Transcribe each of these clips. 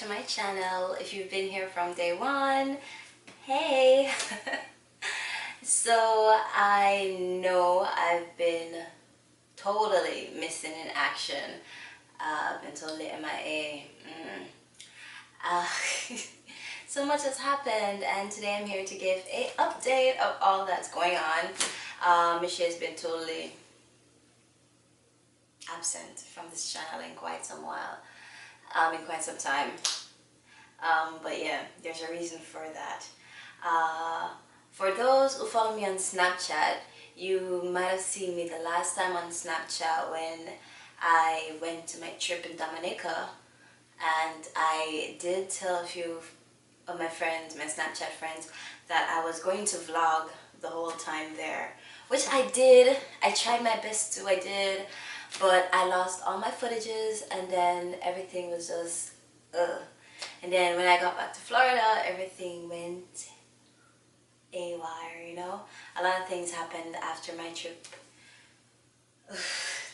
to my channel. If you've been here from day one, hey! So I know I've been totally missing in action. I've been totally MIA. Uh, so much has happened, and today I'm here to give a update of all that's going on. Michelle has been totally absent from this channel in quite some while, in quite some time. But yeah, there's a reason for that. For those who follow me on Snapchat, you might have seen me the last time on Snapchat when I went to my trip in Dominica, and I did tell a few of my friends, my Snapchat friends, that I was going to vlog the whole time there, which I did. I tried my best to, I did, but I lost all my footages, and then everything was just and then when I got back to Florida, everything went haywire, you know. A lot of things happened after my trip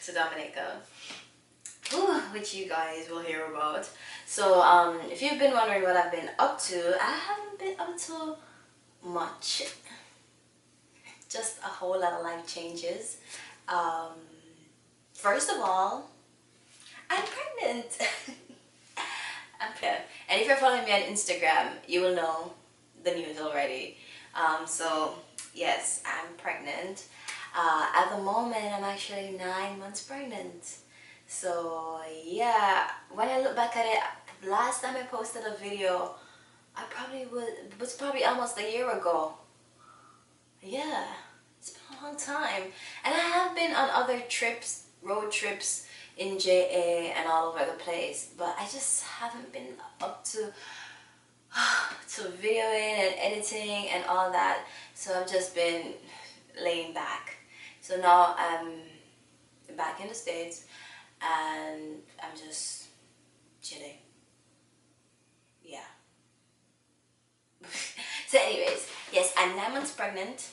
to Dominica, which you guys will hear about. So if you've been wondering what I've been up to, I haven't been up to much. Just a whole lot of life changes. First of all, I'm pregnant. I'm pregnant. And if you're following me on Instagram, you will know the news already. So yes, I'm pregnant. At the moment, I'm actually 9 months pregnant. So yeah, when I look back at it, last time I posted a video, was probably almost a year ago. Yeah, it's been a long time. And I have been on other trips, road trips in JA and all over the place, but I just haven't been up to videoing and editing and all that. So I've just been laying back. So now I'm back in the States and I'm just chilling. Yeah. So anyways, yes, I'm 9 months pregnant.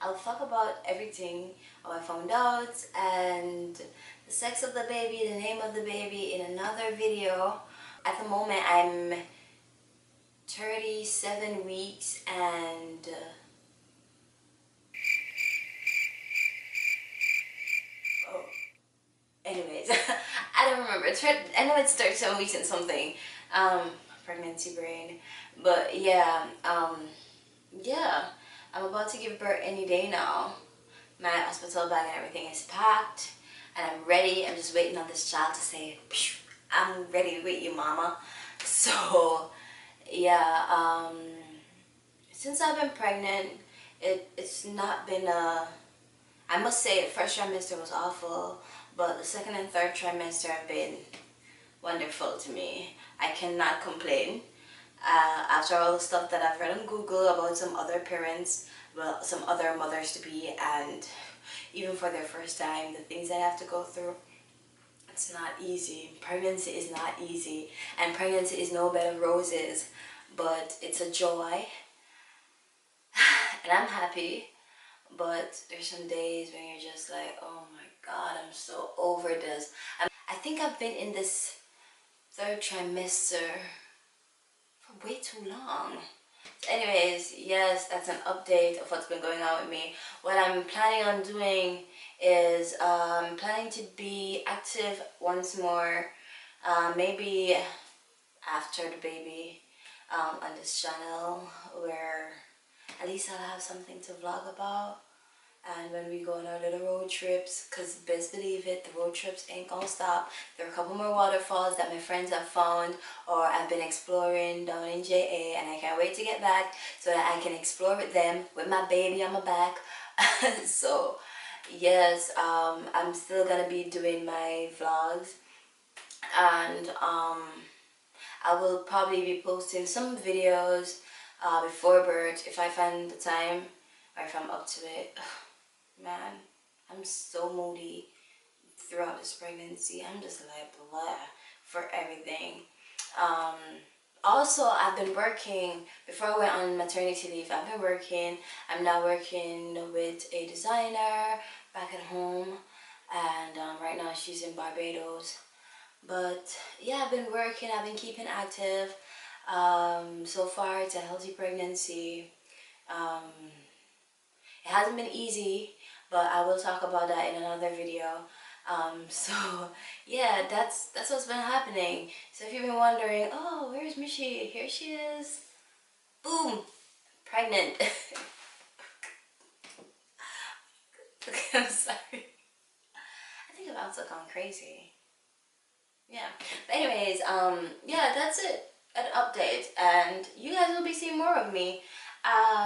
I'll talk about everything, how I found out, and the sex of the baby, the name of the baby in another video. At the moment, I'm 37 weeks and anyways, I don't remember. I know it's 37 weeks and something. Pregnancy brain. But yeah, yeah, I'm about to give birth any day now. My hospital bag and everything is packed, and I'm ready. I'm just waiting on this child to say, I'm ready with you, mama. So yeah, since I've been pregnant, it's not been I must say the first trimester was awful, but the second and third trimester have been wonderful to me. I cannot complain. After all the stuff that I've read on Google about some other parents, well, some other mothers to be, and even for their first time, the things they have to go through, it's not easy. Pregnancy is not easy, and pregnancy is no bed of roses, but it's a joy, and I'm happy. But there's some days when you're just like, oh my God, I'm so over this. I think I've been in this third trimester for way too long. So anyways, yes, that's an update of what's been going on with me. What I'm planning on doing is planning to be active once more, maybe after the baby, on this channel, where at least I'll have something to vlog about. And when we go on our little road trips, because best believe it, the road trips ain't gonna stop. There are a couple more waterfalls that my friends have found or I've been exploring down in JA, and I can't wait to get back so that I can explore with them with my baby on my back. So yes, I'm still gonna be doing my vlogs, and I will probably be posting some videos before birth if I find the time or if I'm up to it. Man, I'm so moody throughout this pregnancy. I'm just like blah for everything. Also, I've been working before I went on maternity leave. I've been working. I'm now working with a designer back at home, and right now she's in Barbados. But yeah, I've been working, I've been keeping active. So far it's a healthy pregnancy. um, it hasn't been easy, but I will talk about that in another video. So yeah, that's what's been happening. So if you've been wondering, oh, where's Mishi? Here she is. Boom, pregnant. I'm sorry. I think I've also gone crazy. Yeah. But anyways, yeah, that's it. An update, and you guys will be seeing more of me.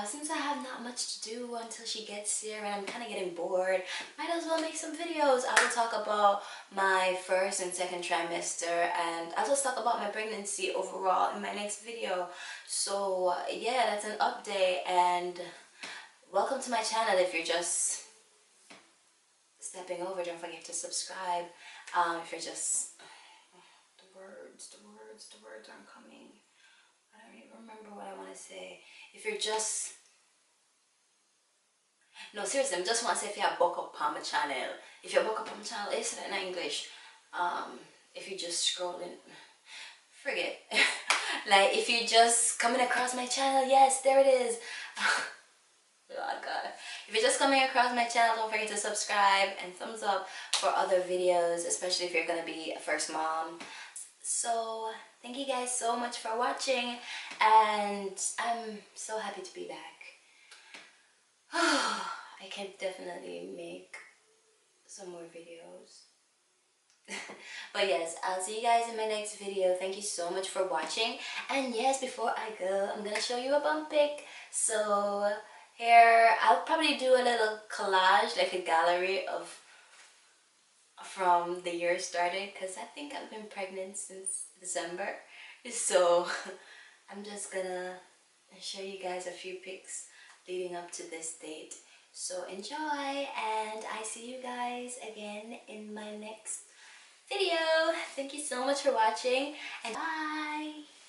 Since I have not much to do until she gets here and I'm kind of getting bored, might as well make some videos. I will talk about my first and second trimester, and I'll just talk about my pregnancy overall in my next video. So yeah, that's an update, and welcome to my channel. If you're just stepping over, don't forget to subscribe. If you're just the words aren't coming. I don't even remember what I want to say. If you're just, no, seriously, I just want to say if you have book up on my channel. If you book up on my channel, it's in English. If you just scrolling, forget. Like if you just coming across my channel, yes, there it is. Oh God. If you're just coming across my channel, don't forget to subscribe and thumbs up for other videos, especially if you're gonna be a first mom. So thank you guys so much for watching, and I'm so happy to be back. I can definitely make some more videos. But yes, I'll see you guys in my next video. Thank you so much for watching. And yes, before I go, I'm gonna show you a bump pic. So here, I'll probably do a little collage, like a gallery of from the year started, because I think I've been pregnant since December. So I'm just gonna show you guys a few pics leading up to this date. So enjoy, and I see you guys again in my next video. Thank you so much for watching, and bye.